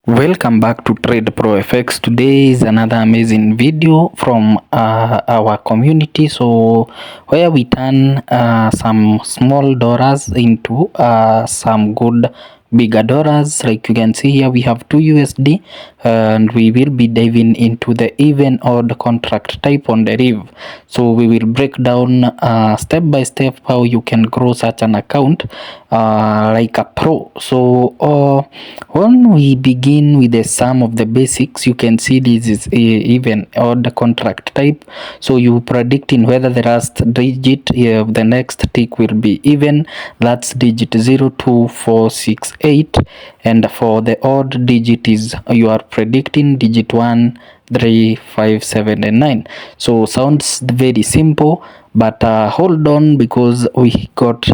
Welcome back to TradeProFX. Today is another amazing video from our community. So where we turn some small dollars into some good bigger dollars. Like you can see here, we have 2 USD and we will be diving into the even odd contract type on Deriv. So we will break down step by step how you can grow such an account like a pro. So when we begin with the sum of the basics, you can see this is even odd contract type. So you predicting whether the last digit of the next tick will be even. That's digit 0, 2, 4, 6, 8, and for the odd digit is you are predicting digit 1, 3, 5, 7, and 9. So sounds very simple, but hold on, because we got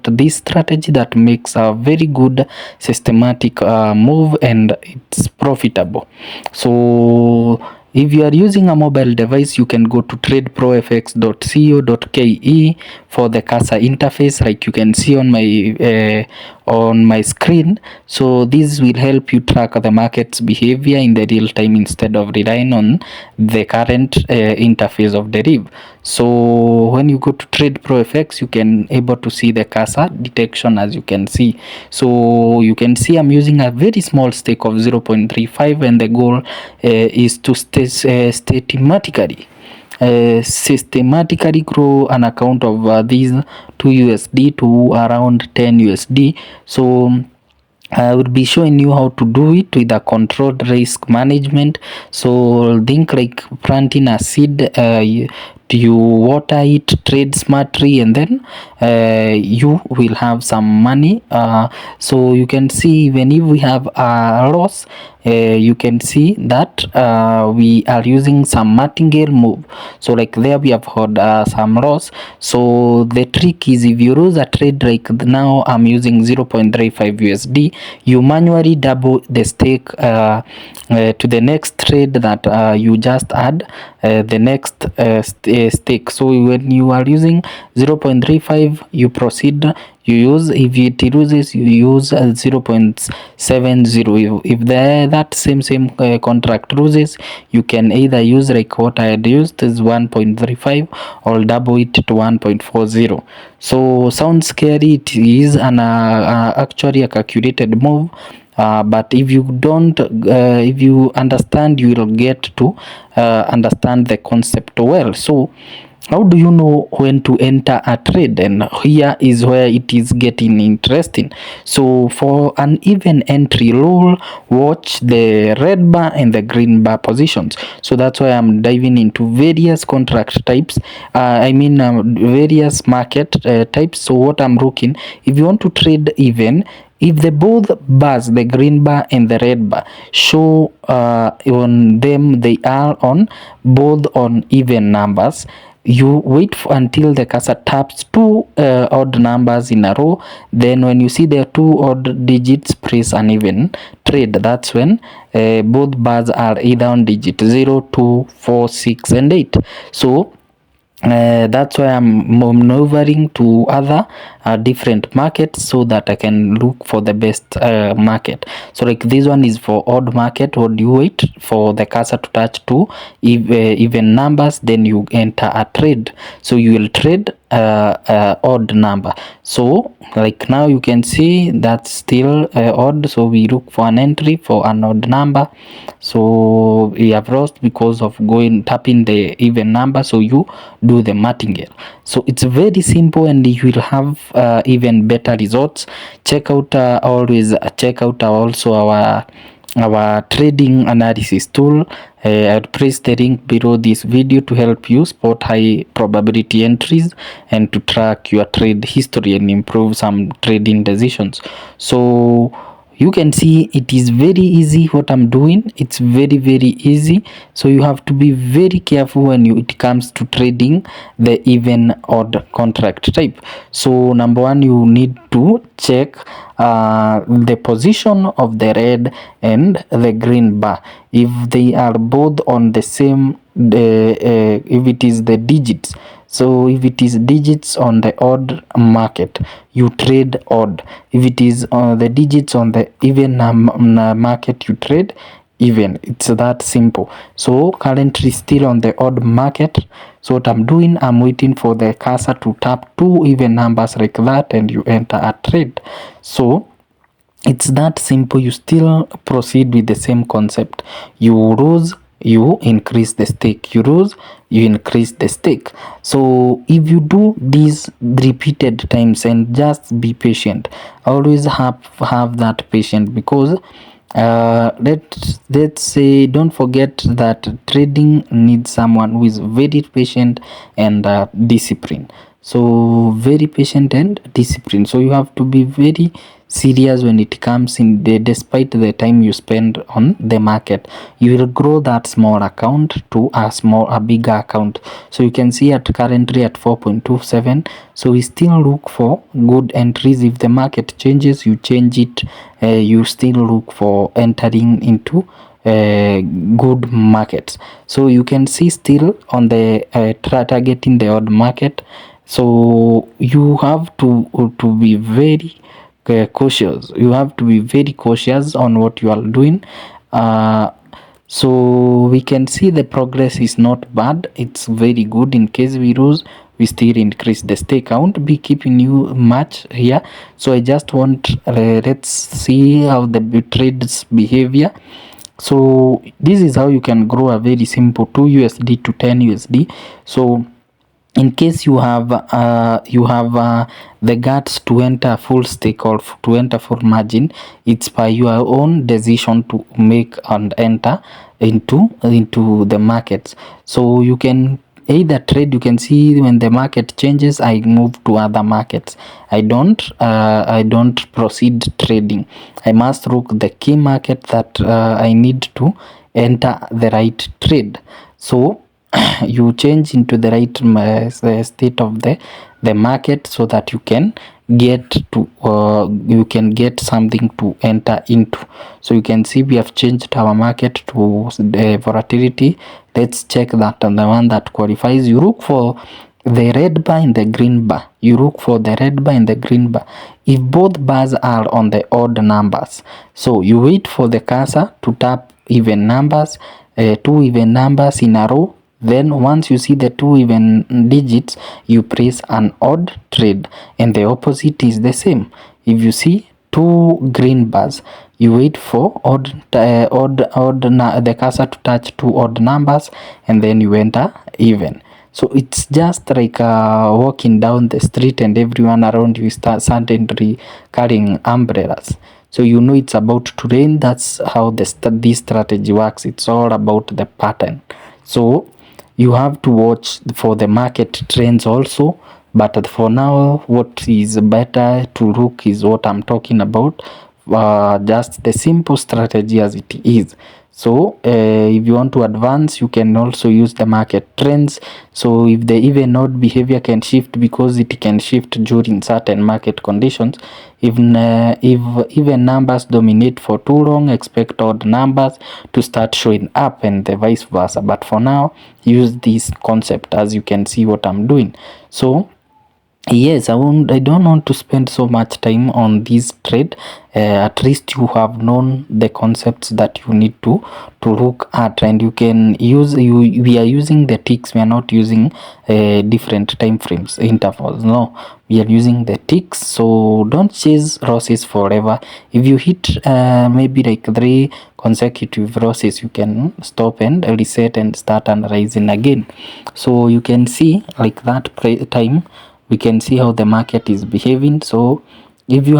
this strategy that makes a very good systematic move, and it's profitable. So if you are using a mobile device, you can go to tradeprofx.co.ke for the cursor interface, like you can see on my screen. So this will help you track the market's behavior in the real time instead of relying on the current interface of Deriv. So when you go to TradeProFX, you can able to see the cursor detection, as you can see. So you can see I'm using a very small stake of 0.35, and the goal is to systematically grow an account of these 2 USD to around 10 USD. So I will be showing you how to do it with a controlled risk management. So think like planting a seed. You water it, trade smartly, and then you will have some money. So you can see, even if we have a loss, you can see that we are using some martingale move. So like there we have had some loss. So the trick is, if you lose a trade, like now I'm using 0.35 USD, you manually double the stake to the next trade that you just add the next stake. So when you are using 0.35, you proceed, you use, if it loses, you use 0.70. If that same contract loses, you can either use like what I had used is 1.35, or double it to 1.40. So sounds scary, it is an actually a calculated move. But if you don't, if you understand, you will get to understand the concept well. So how do you know when to enter a trade? And here is where it is getting interesting. So for an even entry rule, watch the red bar and the green bar positions. So that's why I'm diving into various contract types. Various market types. So what I'm looking, if you want to trade even, if the both bars, the green bar and the red bar, show on them, they are on both on even numbers, you wait until the cursor taps two odd numbers in a row. Then when you see there are two odd digits, press an even trade. That's when both bars are either on digit 0, 2, 4, 6, and 8. So that's why I'm maneuvering to other different markets, so that I can look for the best market. So like this one is for odd market. What do you wait for the cursor to touch two even numbers, then you enter a trade. So you will trade odd number. So like now you can see that's still odd, so we look for an entry for an odd number. So we have lost because of tapping the even number, so you do the martingale. So it's very simple, and you will have even better results. Check out always check out also our trading analysis tool. I'll place the link below this video to help you spot high probability entries and to track your trade history and improve some trading decisions. So you can see it is very easy what I'm doing. It's very easy. So you have to be very careful when it comes to trading the even odd contract type. So number one, you need to check the position of the red and the green bar. If they are both on the same if it is the digits, So if it is digits on the odd market, you trade odd. If it is the digits on the even market, you trade even. It's that simple. So currently still on the odd market. So what I'm doing, I'm waiting for the cursor to tap two even numbers like that, and you enter a trade. So it's that simple. You still proceed with the same concept. You lose, you increase the stake. You lose, you increase the stake. So if you do this repeated times and just be patient, always have that patience, because let's say, don't forget that trading needs someone who is very patient and disciplined. So very patient and disciplined. So you have to be very serious when it comes in the, despite the time you spend on the market, you will grow that small account to a bigger account. So you can see at currently at 4.27. so we still look for good entries. If the market changes, you change it. You still look for entering into good markets. So you can see still on the targeting the odd market. So you have to be very cautious. You have to be very cautious on what you are doing. So we can see the progress is not bad. It's very good. In case we lose, we still increase the stake. I won't be keeping you much here, so I just want let's see how the trades behavior. So this is how you can grow a very simple 2 USD to 10 USD. So in case you have the guts to enter full stake or to enter full margin, it's by your own decision to make and enter into the markets. So you can either trade. You can see when the market changes, I move to other markets. I don't proceed trading. I must look the key market that I need to enter the right trade. So you change into the right state of the market, so that you can get to you can get something to enter into. So you can see we have changed our market to the volatility. Let's check that on the one that qualifies. You look for the red bar and the green bar. You look for the red bar and the green bar. If both bars are on the odd numbers, so you wait for the cursor to tap even numbers, two even numbers in a row. Then once you see the two even digits, you press an odd trade, and the opposite is the same. If you see two green bars, you wait for the cursor to touch two odd numbers, and then you enter even. So it's just like walking down the street and everyone around you start suddenly carrying umbrellas. So you know it's about to rain. That's how this strategy works. It's all about the pattern. So you have to watch for the market trends also, but for now what is better to look is what I'm talking about, just the simple strategy as it is. So if you want to advance, you can also use the market trends. So if the even odd behavior can shift, because it can shift during certain market conditions. Even if even numbers dominate for too long, expect odd numbers to start showing up, and the vice versa. But for now, use this concept as you can see what I'm doing. So yes, I don't want to spend so much time on this trade. At least you have known the concepts that you need to look at, and you can use we are using the ticks. We are not using different time frames, intervals. No, we are using the ticks. So don't chase losses forever. If you hit maybe like 3 consecutive losses, you can stop and reset and start analyzing again. So you can see like that time we can see how the market is behaving. So if you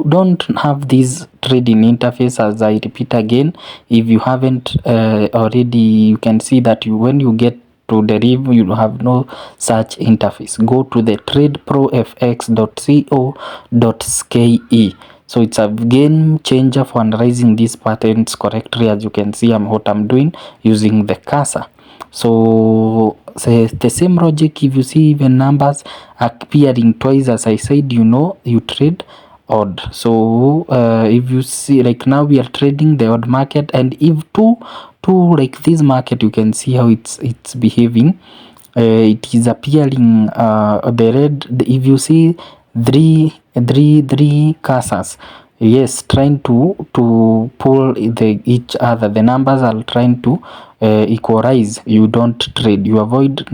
don't have this trading interface, as I repeat again, if you haven't already, you can see that when you get to Deriv, you have no such interface. Go to the TradeProFX.co.ke. So it's a game changer for analyzing these patterns correctly. As you can see, what I'm doing using the cursor. So the same logic, if you see even numbers appearing twice, as I said, you know you trade odd. So if you see, like now we are trading the odd market, and if two like this market, you can see how it's behaving. it is appearing the red. If you see three cursors, yes, trying to pull each other, the numbers are trying to equalize. You don't trade, you avoid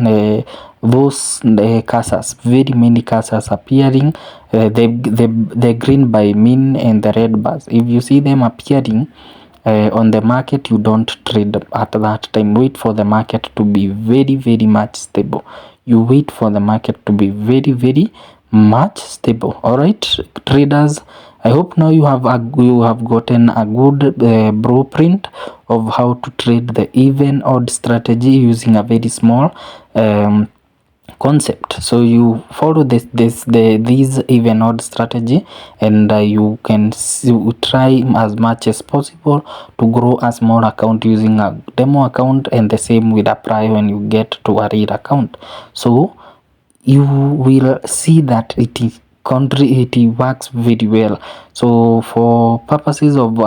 those cursors. Very many cursors appearing, the green by mean and the red bars. If you see them appearing on the market, you don't trade at that time. Wait for the market to be very much stable. You wait for the market to be very much stable. All right, traders, I hope now you have gotten a good blueprint of how to trade the even odd strategy using a very small concept. So you follow these even odd strategy, and you can try as much as possible to grow a small account using a demo account, and the same will apply when you get to a real account. So you will see that it works very well. So for purposes of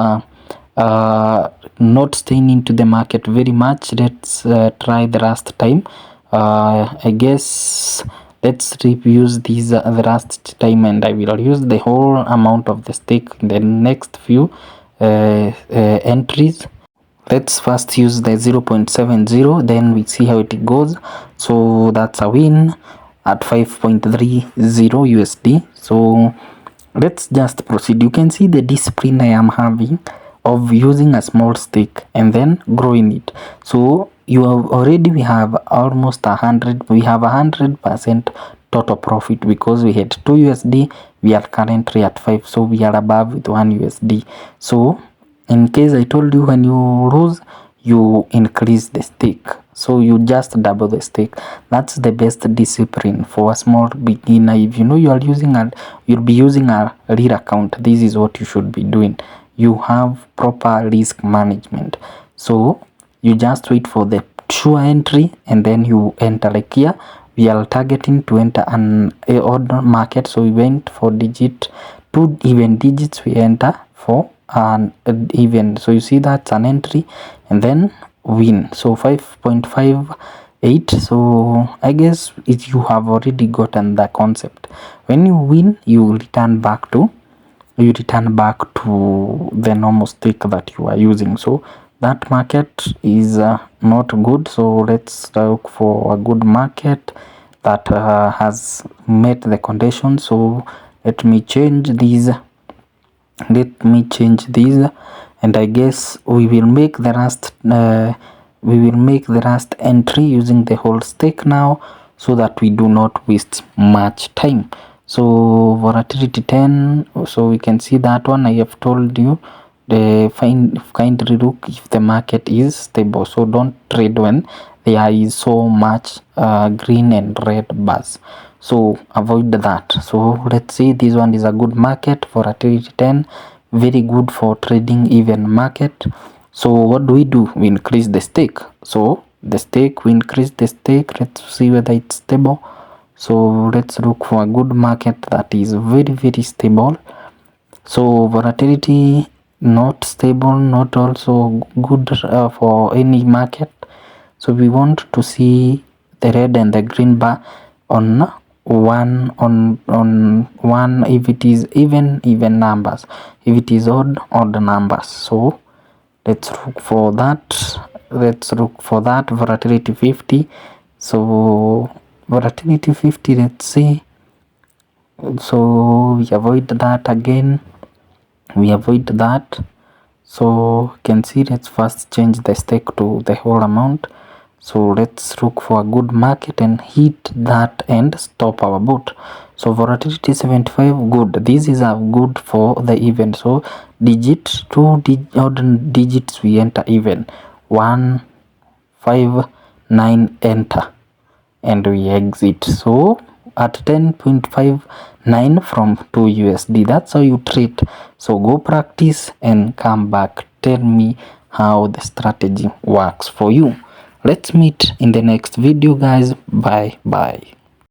not staying into the market very much, let's try the last time. I guess let's use these the last time, and I will use the whole amount of the stake in the next few entries. Let's first use the 0.70, then we see how it goes. So that's a win at 5.30 USD. So let's just proceed. You can see the discipline I am having of using a small stake and then growing it. So you have already, we have almost 100% total profit, because we had 2 USD, we are currently at 5, so we are above with 1 USD. So in case I told you, when you lose, you increase the stake, so you just double the stake. That's the best discipline for a small beginner. If you know you are using you'll be using a real account, this is what you should be doing. You have proper risk management, so you just wait for the sure entry and then you enter. Like here we are targeting to enter an odd market, so we went for 2 even digits, we enter for an even. So you see that's an entry and then win. So 5.58. so I guess you have already gotten the concept. When you win, you return back to the normal stake that you are using. So that market is not good, so let's look for a good market that has met the conditions. So let me change these, and I guess we will make the last entry using the whole stake now, so that we do not waste much time. So volatility 10, so we can see that one. I have told you, the kindly look if the market is stable, so don't trade when there is so much green and red bars, so avoid that. So let's see, this one is a good market, volatility 10, very good for trading even market. So what do? We increase the stake. So we increase the stake. Let's see whether it's stable. So let's look for a good market that is very stable. So volatility not stable, not also good for any market. So we want to see the red and the green bar on one, if it is even numbers, if it is odd numbers. So let's look for that. Volatility 50. So volatility 50, let's see. So we avoid that again, so you can see, let's first change the stake to the whole amount. So let's look for a good market and hit that and stop our bot. So volatility 75, good. This is a good for the even. So odd digits we enter even. 1, 5, 9, enter, and we exit. So at 10.59 from 2 USD. That's how you trade. So go practice and come back. Tell me how the strategy works for you. Let's meet in the next video, guys. Bye.